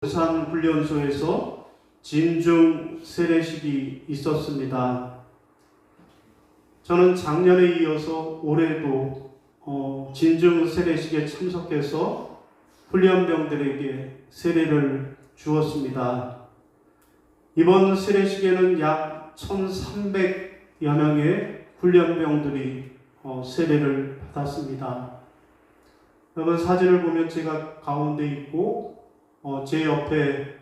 부산 훈련소에서 진중 세례식이 있었습니다. 저는 작년에 이어서 올해도 진중 세례식에 참석해서 훈련병들에게 세례를 주었습니다. 이번 세례식에는 약 1,300여 명의 훈련병들이 세례를 받았습니다. 여러분 사진을 보면 제가 가운데 있고 제 옆에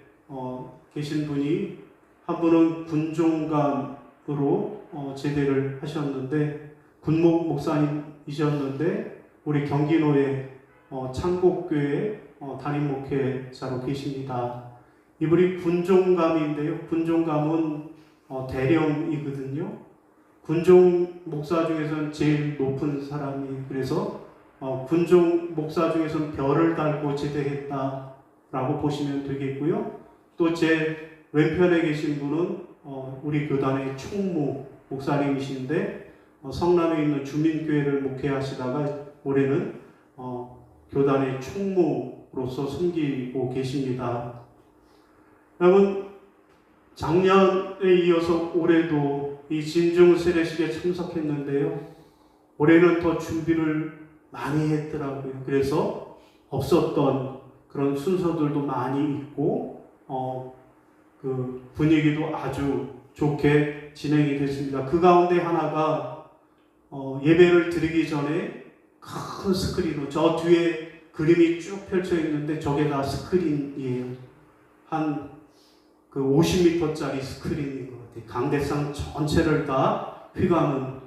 계신 분이 한 분은 군종감으로 제대를 하셨는데 군목 목사님이셨는데 우리 경기도의 창곡교회 담임 목회자로 계십니다. 이분이 군종감인데요. 군종감은 대령이거든요. 군종 목사 중에서는 제일 높은 사람이, 그래서 군종 목사 중에서는 별을 달고 제대했다 라고 보시면 되겠고요. 또 제 왼편에 계신 분은 우리 교단의 총무 목사님이신데 성남에 있는 주민교회를 목회하시다가 올해는 교단의 총무로서 섬기고 계십니다. 여러분, 작년에 이어서 올해도 이 진중 세례식에 참석했는데요. 올해는 더 준비를 많이 했더라고요. 그래서 없었던 그런 순서들도 많이 있고 그 분위기도 아주 좋게 진행이 됐습니다. 그 가운데 하나가 예배를 드리기 전에 큰 스크린으로, 저 뒤에 그림이 쭉 펼쳐 있는데 저게 다 스크린이에요. 한 그 50m짜리 스크린인 것 같아요. 강대상 전체를 다 휘감은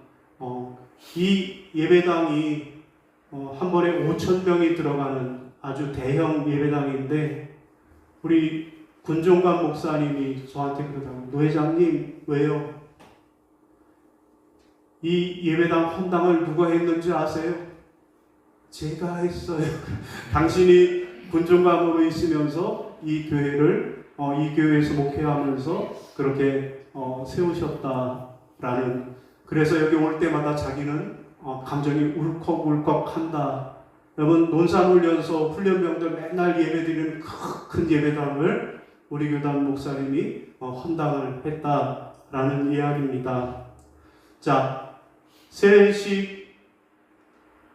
이 예배당이 한 번에 5,000명이 들어가는 아주 대형 예배당인데 우리 군종관 목사님이 저한테 그러더라고요. 노 회장님, 왜요? 이 예배당 헌당을 누가 했는지 아세요? 제가 했어요. 당신이 군종관으로 있으면서 이 교회를 이 교회에서 목회하면서 그렇게 세우셨다라는, 그래서 여기 올 때마다 자기는 감정이 울컥울컥한다. 여러분, 논산훈련소 훈련병들 맨날 예배드리는 큰 예배당을 우리 교단 목사님이 헌당을 했다라는 이야기입니다. 자, 세례식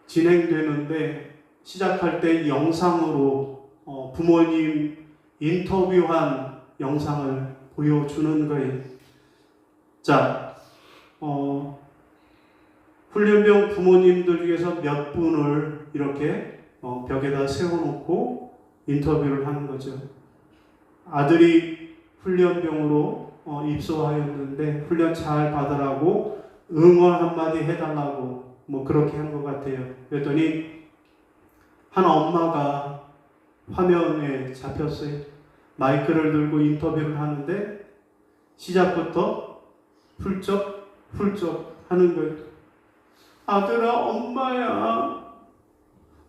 진행되는데 시작할 때 영상으로 부모님 인터뷰한 영상을 보여주는 거예요. 자, 훈련병 부모님들 중에서 몇 분을 이렇게 벽에다 세워놓고 인터뷰를 하는 거죠. 아들이 훈련병으로 입소하였는데 훈련 잘 받으라고 응원 한마디 해달라고 뭐 그렇게 한 것 같아요. 그랬더니 한 엄마가 화면에 잡혔어요. 마이크를 들고 인터뷰를 하는데 시작부터 훌쩍 하는 거예요. 아들아, 엄마야,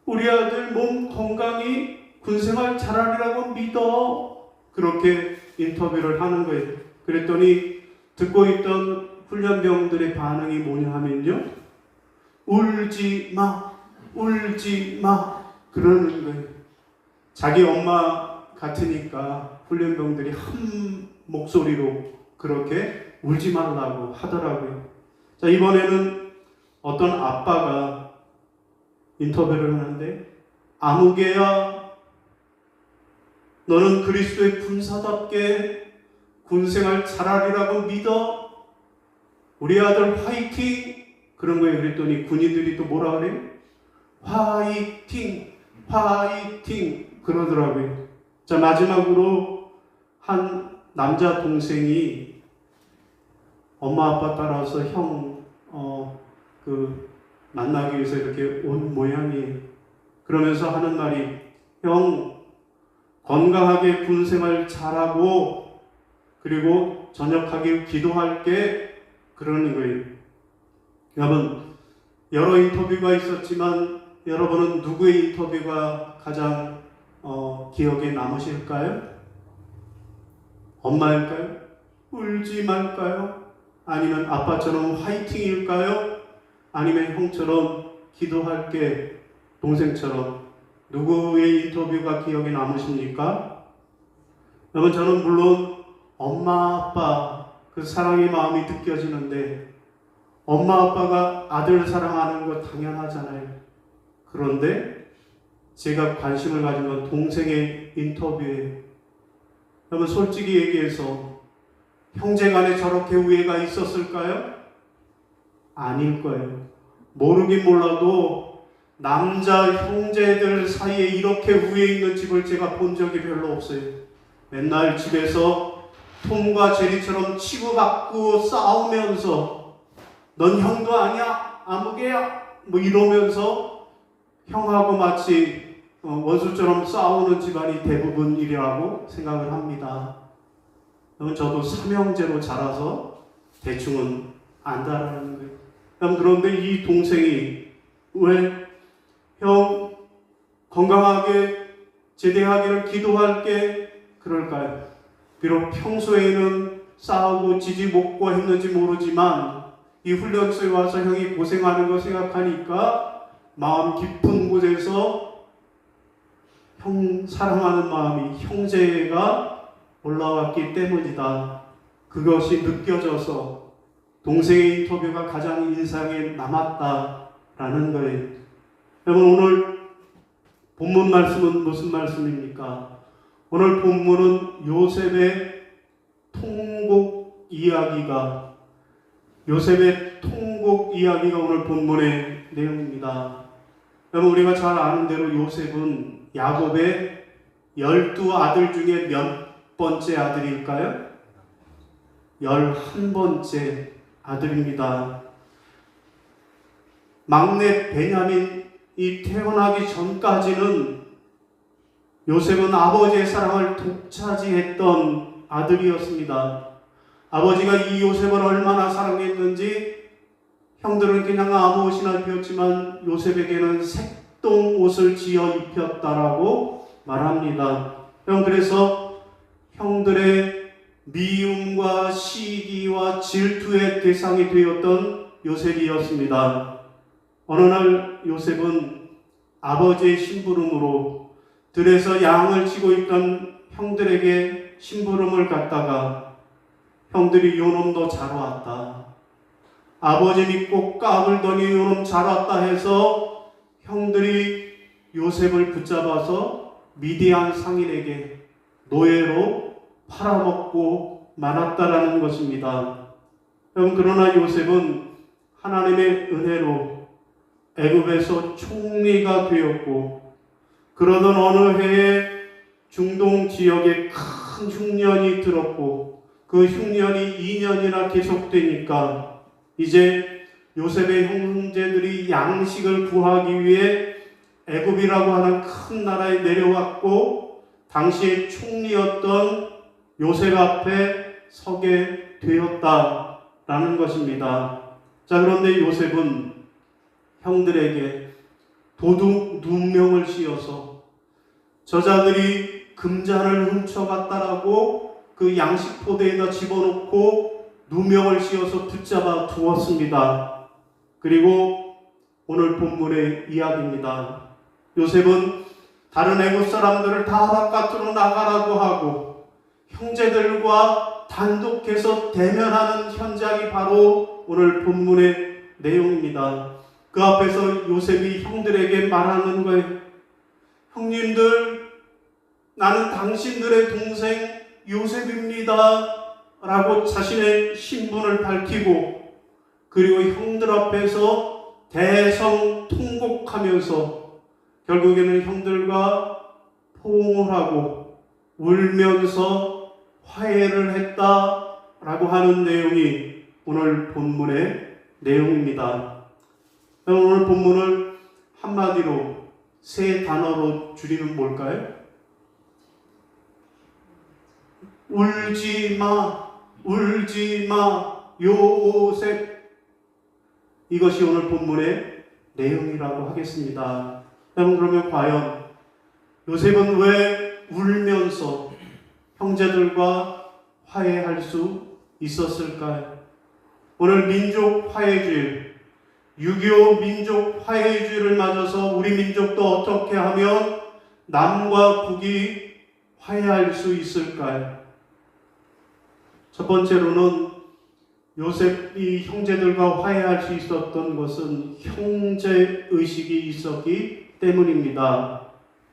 우리 아들 몸 건강히 군생활 잘하리라고 믿어. 그렇게 인터뷰를 하는 거예요. 그랬더니 듣고 있던 훈련병들의 반응이 뭐냐 하면요, 울지 마 그러는 거예요. 자기 엄마 같으니까 훈련병들이 한 목소리로 그렇게 울지 말라고 하더라고요. 자, 이번에는 어떤 아빠가 인터뷰를 하는데, 아무개야, 너는 그리스도의 군사답게 군생활 잘하리라고 믿어. 우리 아들 화이팅! 그런 거예요. 그랬더니 군인들이 또 뭐라 그래요? 화이팅! 그러더라고요. 자, 마지막으로 한 남자 동생이 엄마 아빠 따라서 만나기 위해서 이렇게 온 모양이에요. 그러면서 하는 말이, 형, 건강하게 군생활 잘하고 그리고 전역하게 기도할게, 그러는 거예요. 여러분, 여러 인터뷰가 있었지만 여러분은 누구의 인터뷰가 가장 기억에 남으실까요? 엄마일까요? 울지 말까요? 아니면 아빠처럼 화이팅일까요? 아니면 형처럼 기도할게, 동생처럼, 누구의 인터뷰가 기억에 남으십니까? 여러분, 저는 물론 엄마, 아빠 그 사랑의 마음이 느껴지는데 엄마, 아빠가 아들 사랑하는 거 당연하잖아요. 그런데 제가 관심을 가진 건 동생의 인터뷰에, 여러분 솔직히 얘기해서 형제간에 저렇게 우애가 있었을까요? 아닐 거예요. 모르긴 몰라도 남자 형제들 사이에 이렇게 우애 있는 집을 제가 본 적이 별로 없어요. 맨날 집에서 톰과 제리처럼 치고받고 싸우면서 넌 형도 아니야? 아무개야? 뭐 이러면서 형하고 마치 원수처럼 싸우는 집안이 대부분이라고 생각을 합니다. 저도 삼형제로 자라서 대충은 안다라는 거예요. 그런데 이 동생이 왜 형 건강하게 제대하기를 기도할게 그럴까요? 비록 평소에는 싸우고 지지 먹고 했는지 모르지만 이 훈련소에 와서 형이 고생하는 거 생각하니까 마음 깊은 곳에서 형 사랑하는 마음이 형제가 올라왔기 때문이다. 그것이 느껴져서 동생의 인터뷰가 가장 인상에 남았다라는 거예요. 여러분, 오늘 본문 말씀은 무슨 말씀입니까? 오늘 본문은 요셉의 통곡 이야기가 오늘 본문의 내용입니다. 여러분, 우리가 잘 아는 대로 요셉은 야곱의 12아들 중에 몇 번째 아들일까요? 11번째 아들입니다. 막내 베냐민이 태어나기 전까지는 요셉은 아버지의 사랑을 독차지했던 아들이었습니다. 아버지가 이 요셉을 얼마나 사랑했는지 형들은 그냥 아무 옷이나 입혔지만 요셉에게는 색동 옷을 지어 입혔다라고 말합니다. 그래서 형들의 미움과 시기와 질투의 대상이 되었던 요셉이었습니다. 어느 날 요셉은 아버지의 심부름으로 들에서 양을 치고 있던 형들에게 심부름을 갖다가 형들이 요놈 너 잘 왔다. 아버지 믿고 까불더니 요놈 잘 왔다 해서 형들이 요셉을 붙잡아서 미디안 상인에게 노예로 팔아먹고 말았다라는 것입니다. 그러나 요셉은 하나님의 은혜로 애굽에서 총리가 되었고, 그러던 어느 해에 중동 지역에 큰 흉년이 들었고 그 흉년이 2년이나 계속되니까 이제 요셉의 형제들이 양식을 구하기 위해 애굽이라고 하는 큰 나라에 내려왔고 당시에 총리였던 요셉 앞에 서게 되었다라는 것입니다. 자, 그런데 요셉은 형들에게 도둑 누명을 씌워서 저자들이 금잔을 훔쳐갔다라고 그 양식 포대에다 집어넣고 누명을 씌워서 붙잡아 두었습니다. 그리고 오늘 본문의 이야기입니다. 요셉은 다른 애국 사람들을 다 바깥으로 나가라고 하고 형제들과 단독해서 대면하는 현장이 바로 오늘 본문의 내용입니다. 그 앞에서 요셉이 형들에게 말하는 거예요. 형님들, 나는 당신들의 동생 요셉입니다 라고 자신의 신분을 밝히고, 그리고 형들 앞에서 대성통곡하면서 결국에는 형들과 포옹을 하고 울면서 화해를 했다라고 하는 내용이 오늘 본문의 내용입니다. 오늘 본문을 한마디로 세 단어로 줄이면 뭘까요? 울지 마, 울지 마, 요셉. 이것이 오늘 본문의 내용이라고 하겠습니다. 그러면 과연 요셉은 왜 울면서 형제들과 화해할 수 있었을까요? 오늘 민족 화해주일, 6.25 민족 화해주의를 맞아서 우리 민족도 어떻게 하면 남과 북이 화해할 수 있을까요? 첫 번째로는 요셉이 형제들과 화해할 수 있었던 것은 형제의식이 있었기 때문입니다.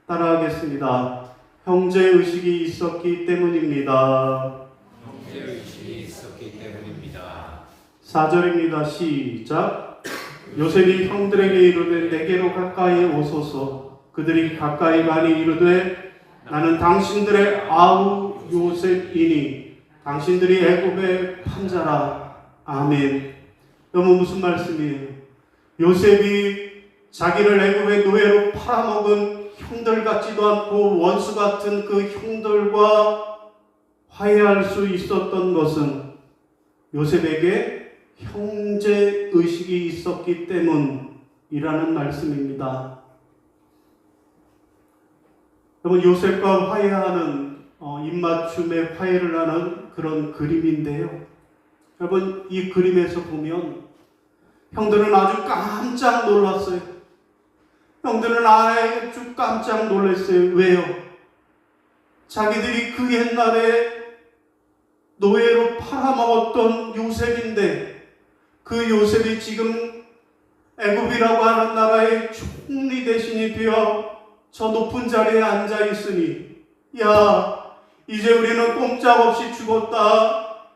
따라하겠습니다. 형제의식이 있었기 때문입니다. 형제의식이 있었기 때문입니다. 4절입니다. 시작. 요셉이 형들에게 이르되 내게로 가까이 오소서. 그들이 가까이 가니 이르되 나는 당신들의 아우 요셉이니 당신들이 애굽의 판자라. 아멘. 여러분 무슨 말씀이에요? 요셉이 자기를 애굽의 노예로 팔아먹은 형들 같지도 않고 원수 같은 그 형들과 화해할 수 있었던 것은 요셉에게 형제의식이 있었기 때문이라는 말씀입니다. 여러분 요셉과 화해하는 입맞춤의 화해를 하는 그런 그림인데요. 여러분 이 그림에서 보면 형들은 아주 깜짝 놀랐어요. 형들은 아주 깜짝 놀랐어요. 왜요? 자기들이 그 옛날에 노예로 팔아먹었던 요셉인데 그 요셉이 지금 애굽이라고 하는 나라의 총리 대신이 되어 저 높은 자리에 앉아 있으니 야 이제 우리는 꼼짝없이 죽었다.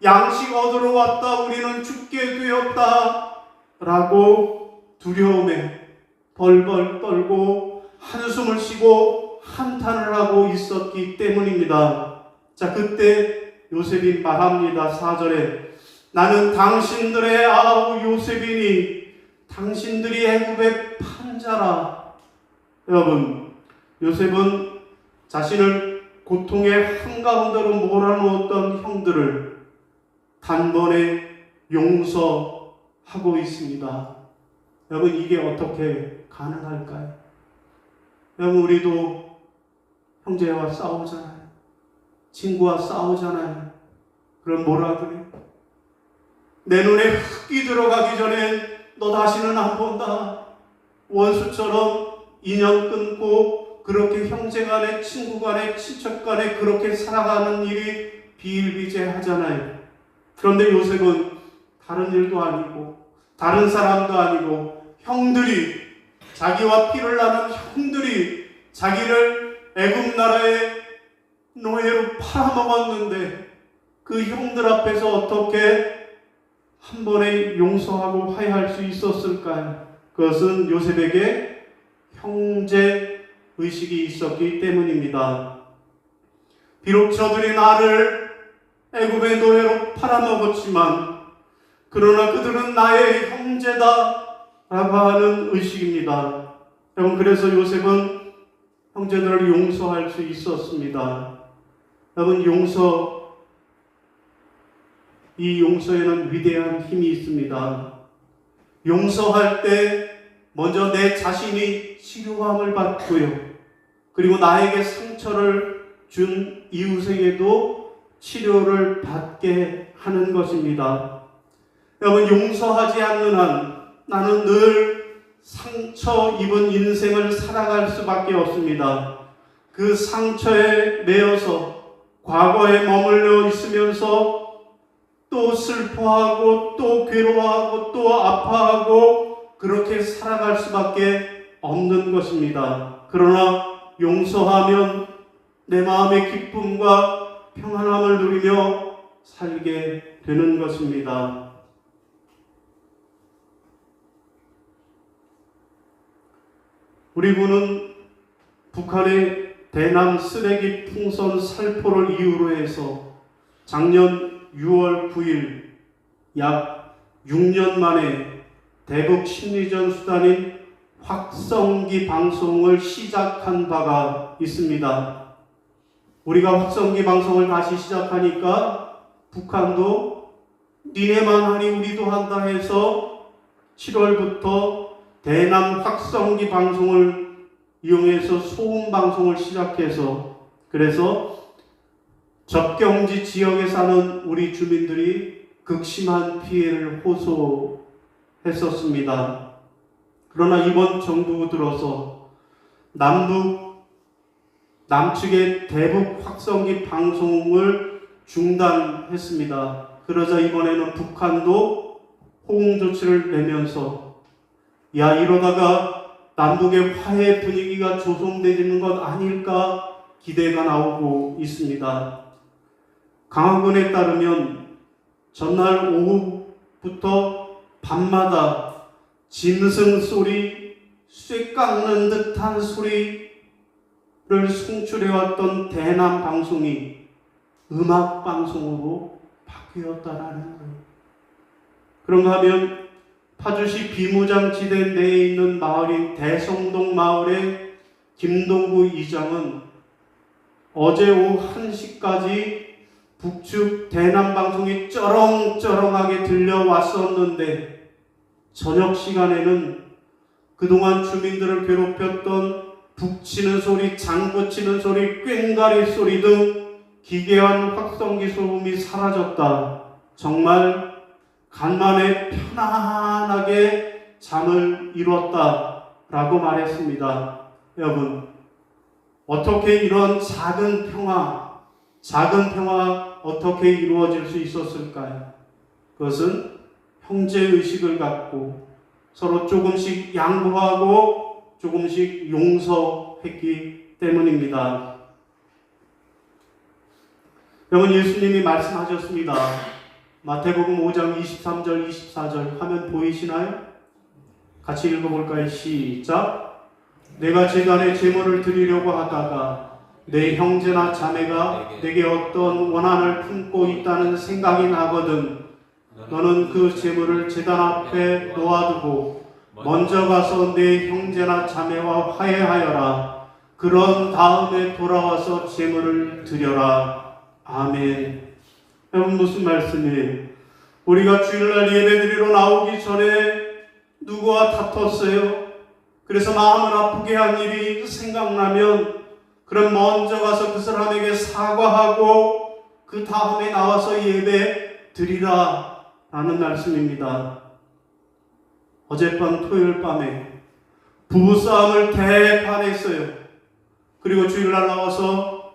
양식 얻으러 왔다. 우리는 죽게 되었다. 라고 두려움에 벌벌 떨고 한숨을 쉬고 한탄을 하고 있었기 때문입니다. 자, 그때 요셉이 말합니다. 4절에 나는 당신들의 아우 요셉이니 당신들이 애굽의 판자라. 여러분, 요셉은 자신을 고통의 한가운데로 몰아넣었던 형들을 단번에 용서하고 있습니다. 여러분 이게 어떻게 가능할까요? 여러분 우리도 형제와 싸우잖아요. 친구와 싸우잖아요. 그럼 뭐라 그래요? 내 눈에 흙이 들어가기 전에 너 다시는 안 본다. 원수처럼 인연 끊고 그렇게 형제간에 친구간에 친척간에 그렇게 살아가는 일이 비일비재하잖아요. 그런데 요셉은 다른 일도 아니고 다른 사람도 아니고 형들이 자기와 피를 나눈 형들이 자기를 애굽 나라의 노예로 팔아먹었는데 그 형들 앞에서 어떻게 한 번에 용서하고 화해할 수 있었을까요? 그것은 요셉에게 형제 의식이 있었기 때문입니다. 비록 저들이 나를 애굽의 노예로 팔아먹었지만 그러나 그들은 나의 형제다 라고 하는 의식입니다. 여러분 그래서 요셉은 형제들을 용서할 수 있었습니다. 여러분 이 용서에는 위대한 힘이 있습니다. 용서할 때 먼저 내 자신이 치료함을 받고요. 그리고 나에게 상처를 준 이웃에게도 치료를 받게 하는 것입니다. 여러분 용서하지 않는 한 나는 늘 상처 입은 인생을 살아갈 수밖에 없습니다. 그 상처에 매여서 과거에 머물러 있으면서 또 슬퍼하고 또 괴로워하고 또 아파하고 그렇게 살아갈 수밖에 없는 것입니다. 그러나 용서하면 내 마음의 기쁨과 평안함을 누리며 살게 되는 것입니다. 우리 군은 북한의 대남 쓰레기 풍선 살포를 이유로 해서 작년 6월 9일 약 6년 만에 대북 심리전 수단인 확성기 방송을 시작한 바가 있습니다. 우리가 확성기 방송을 다시 시작하니까 북한도 니네만 하니 우리도 한다 해서 7월부터 대남 확성기 방송을 이용해서 소음 방송을 시작해서 그래서 접경지 지역에 사는 우리 주민들이 극심한 피해를 호소했었습니다. 그러나 이번 정부 들어서 남북 남측의 대북 확성기 방송을 중단했습니다. 그러자 이번에는 북한도 호응 조치를 내면서 야, 이러다가 남북의 화해 분위기가 조성되는 것 아닐까 기대가 나오고 있습니다. 강화군에 따르면 전날 오후부터 밤마다 짐승 소리, 쇠 깎는 듯한 소리를 송출해왔던 대남 방송이 음악 방송으로 바뀌었다라는 거예요. 그런가 하면 파주시 비무장지대 내에 있는 마을인 대성동 마을의 김동구 이장은 어제 오후 1시까지 북측 대남 방송이 쩌렁쩌렁하게 들려왔었는데 저녁 시간에는 그동안 주민들을 괴롭혔던 북치는 소리, 장구치는 소리, 꽹가리 소리 등 기괴한 확성기 소음이 사라졌다. 정말 간만에 편안하게 잠을 이뤘다 라고 말했습니다. 여러분, 어떻게 이런 작은 평화 어떻게 이루어질 수 있었을까요? 그것은 형제의식을 갖고 서로 조금씩 양보하고 조금씩 용서했기 때문입니다. 여러분, 예수님이 말씀하셨습니다. 마태복음 5장 23절 24절 화면 보이시나요? 같이 읽어볼까요? 시작. 내가 제단에 제물을 드리려고 하다가 내 형제나 자매가 내게 어떤 원한을 품고 있다는 생각이 나거든 너는 그 제물을 제단 앞에 놓아두고 먼저 가서 내 형제나 자매와 화해하여라. 그런 다음에 돌아와서 제물을 드려라. 아멘. 여러분, 무슨 말씀이에요? 우리가 주일날 예배드리러 나오기 전에 누구와 다퉜어요? 그래서 마음을 아프게 한 일이 생각나면 그럼 먼저 가서 그 사람에게 사과하고 그 다음에 나와서 예배 드리라 라는 말씀입니다. 어젯밤 토요일 밤에 부부싸움을 대판했어요. 그리고 주일날 나와서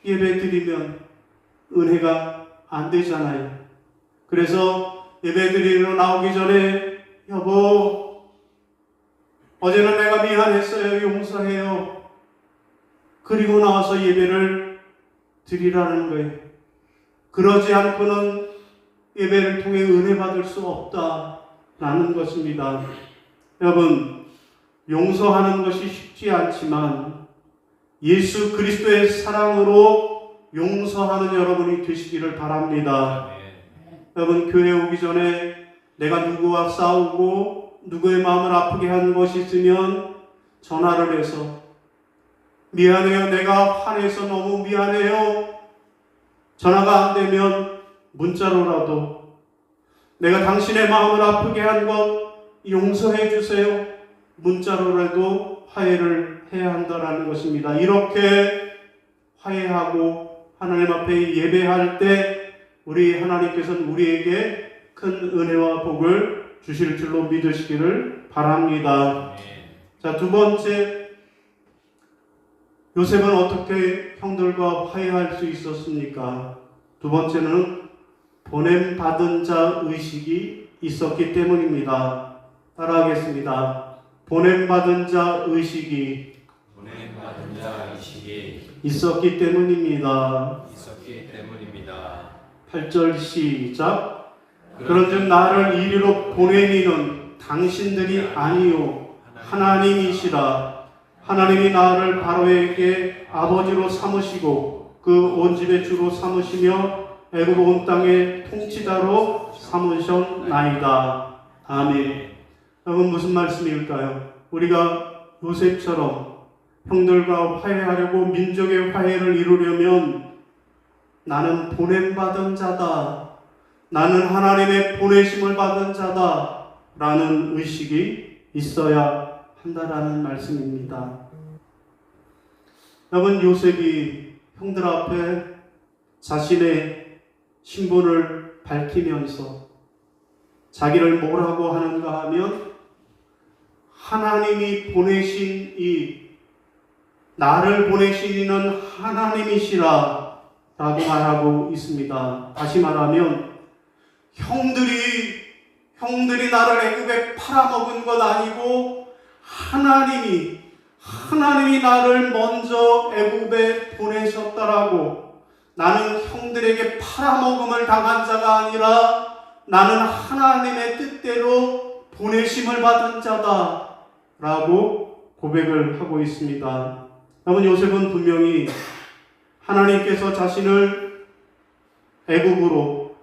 예배 드리면 은혜가 안 되잖아요. 그래서 예배 드리러 나오기 전에 여보, 어제는 내가 미안했어요. 용서해요. 그리고 나와서 예배를 드리라는 거예요. 그러지 않고는 예배를 통해 은혜 받을 수 없다라는 것입니다. 여러분, 용서하는 것이 쉽지 않지만 예수 그리스도의 사랑으로 용서하는 여러분이 되시기를 바랍니다. 여러분, 교회 오기 전에 내가 누구와 싸우고 누구의 마음을 아프게 한 것이 있으면 전화를 해서 미안해요. 내가 화내서 너무 미안해요. 전화가 안 되면 문자로라도 내가 당신의 마음을 아프게 한 것 용서해 주세요. 문자로라도 화해를 해야 한다는 것입니다. 이렇게 화해하고 하나님 앞에 예배할 때 우리 하나님께서는 우리에게 큰 은혜와 복을 주실 줄로 믿으시기를 바랍니다. 자, 두 번째, 요셉은 어떻게 형들과 화해할 수 있었습니까? 두 번째는 보냄받은 자 의식이 있었기 때문입니다. 따라하겠습니다. 보냄받은 자 의식이 있었기 때문입니다. 8절 시작. 그런즉 나를 이리로 보내니는 당신들이 아니요 하나님이시라. 하나님이 나를 바로에게 아버지로 삼으시고 그 온 집의 주로 삼으시며 애굽 온 땅의 통치자로 삼으셨나이다. 아멘. 여러분, 무슨 말씀일까요? 우리가 요셉처럼 형들과 화해하려고 민족의 화해를 이루려면 나는 보냄받은 자다. 나는 하나님의 보내심을 받은 자다. 라는 의식이 있어야 한다라는 말씀입니다. 여러분, 요셉이 형들 앞에 자신의 신분을 밝히면서 자기를 뭐라고 하는가 하면 하나님이 보내신 이 나를 보내신 이는 하나님이시라 라고 말하고 있습니다. 다시 말하면 형들이 나를 애굽에 팔아먹은 것 아니고 하나님이 나를 먼저 애굽에 보내셨다라고, 나는 형들에게 팔아먹음을 당한 자가 아니라 나는 하나님의 뜻대로 보내심을 받은 자다라고 고백을 하고 있습니다. 여러분, 요셉은 분명히 하나님께서 자신을 애굽으로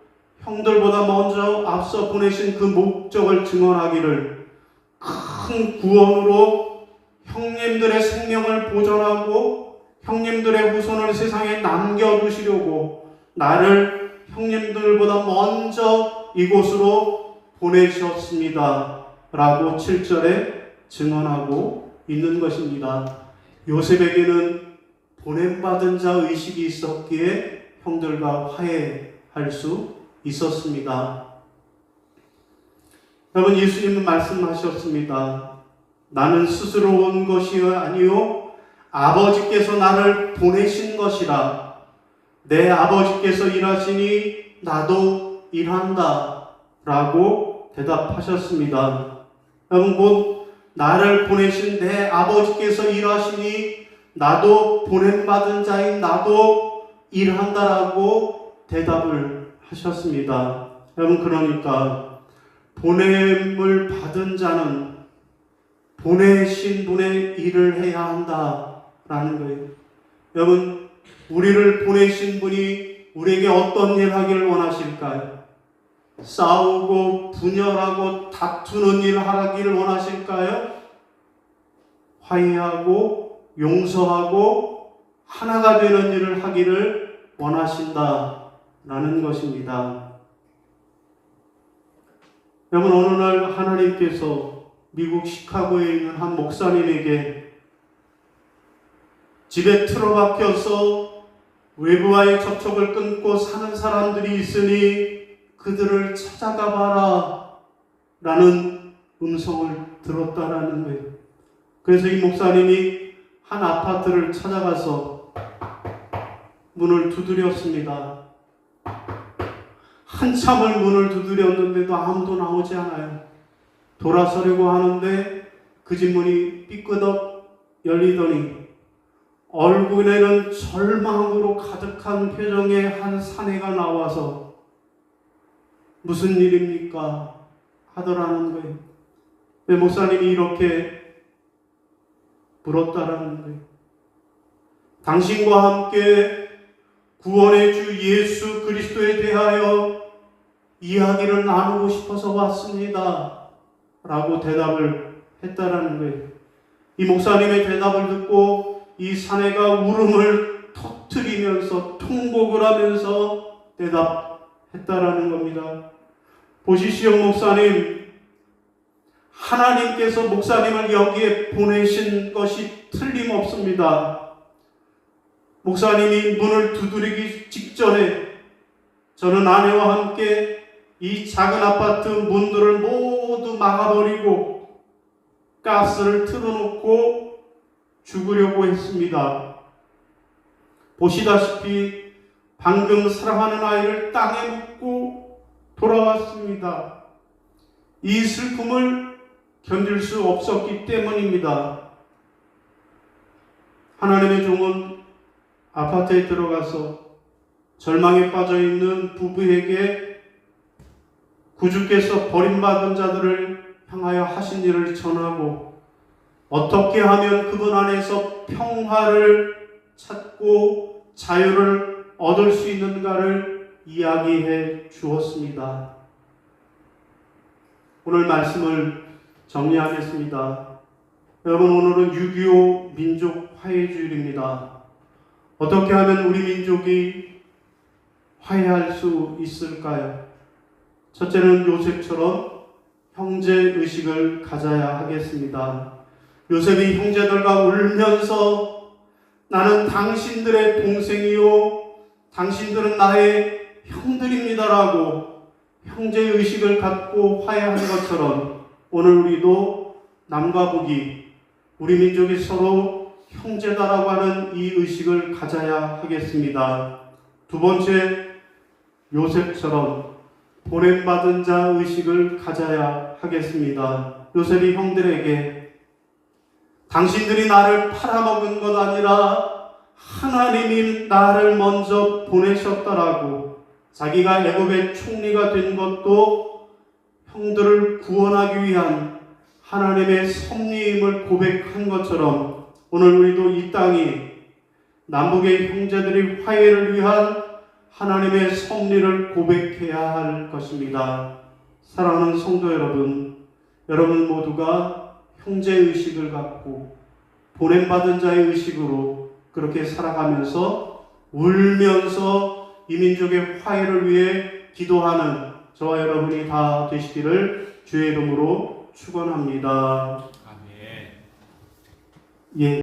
형들보다 먼저 앞서 보내신 그 목적을 증언하기를, 큰 구원으로 형님들의 생명을 보존하고 형님들의 후손을 세상에 남겨두시려고 나를 형님들보다 먼저 이곳으로 보내셨습니다 라고 7절에 증언하고 있는 것입니다. 요셉에게는 보냄받은 자 의식이 있었기에 형들과 화해할 수 있었습니다. 여러분, 예수님은 말씀하셨습니다. 나는 스스로 온 것이 아니요 아버지께서 나를 보내신 것이라. 내 아버지께서 일하시니 나도 일한다 라고 대답하셨습니다. 여러분, 곧 나를 보내신 내 아버지께서 일하시니 나도 보냄받은 자인 나도 일한다라고 대답을 하셨습니다. 여러분, 그러니까 보냄을 받은 자는 보내신 분의 일을 해야 한다라는 거예요. 여러분, 우리를 보내신 분이 우리에게 어떤 일 하기를 원하실까요? 싸우고 분열하고 다투는 일 하기를 원하실까요? 화해하고 용서하고 하나가 되는 일을 하기를 원하신다라는 것입니다. 여러분, 어느 날 하나님께서 미국 시카고에 있는 한 목사님에게 집에 틀어박혀서 외부와의 접촉을 끊고 사는 사람들이 있으니 그들을 찾아가 봐라 라는 음성을 들었다라는 거예요. 그래서 이 목사님이 한 아파트를 찾아가서 문을 두드렸습니다. 한참을 문을 두드렸는데도 아무도 나오지 않아요. 돌아서려고 하는데 그 집 문이 삐끄덕 열리더니 얼굴에는 절망으로 가득한 표정의 한 사내가 나와서 무슨 일입니까? 하더라는 거예요. 왜 목사님이 이렇게 물었다라는 거예요. 당신과 함께 구원의 주 예수 그리스도에 대하여 이야기를 나누고 싶어서 왔습니다 라고 대답을 했다라는 거예요. 이 목사님의 대답을 듣고 이 사내가 울음을 터뜨리면서 통곡을 하면서 대답했다라는 겁니다. 보시시오 목사님, 하나님께서 목사님을 여기에 보내신 것이 틀림없습니다. 목사님이 문을 두드리기 직전에 저는 아내와 함께 이 작은 아파트 문들을 모두 막아버리고 가스를 틀어놓고 죽으려고 했습니다. 보시다시피 방금 사랑하는 아이를 땅에 묻고 돌아왔습니다. 이 슬픔을 견딜 수 없었기 때문입니다. 하나님의 종은 아파트에 들어가서 절망에 빠져있는 부부에게 구주께서 버림받은 자들을 향하여 하신 일을 전하고 어떻게 하면 그분 안에서 평화를 찾고 자유를 얻을 수 있는가를 이야기해 주었습니다. 오늘 말씀을 정리하겠습니다. 여러분, 오늘은 6.25 민족 화해주일입니다. 어떻게 하면 우리 민족이 화해할 수 있을까요? 첫째는 요셉처럼 형제의식을 가져야 하겠습니다. 요셉이 형제들과 울면서 나는 당신들의 동생이요 당신들은 나의 형들입니다라고 형제의식을 갖고 화해하는 것처럼 오늘 우리도 남과 북이 우리 민족이 서로 형제다라고 하는 이 의식을 가져야 하겠습니다. 두 번째, 요셉처럼 보냄받은 자 의식을 가져야 하겠습니다. 요셉이 형들에게 당신들이 나를 팔아먹은 것 아니라 하나님이 나를 먼저 보내셨다라고, 자기가 애굽의 총리가 된 것도 형들을 구원하기 위한 하나님의 섭리임을 고백한 것처럼 오늘 우리도 이 땅이 남북의 형제들이 화해를 위한 하나님의 섭리를 고백해야 할 것입니다. 사랑하는 성도 여러분, 여러분 모두가 형제의식을 갖고 보냄받은 자의 의식으로 그렇게 살아가면서 울면서 이 민족의 화해를 위해 기도하는 저와 여러분이 다 되시기를 주의 이름으로 축원합니다. 아멘. 예.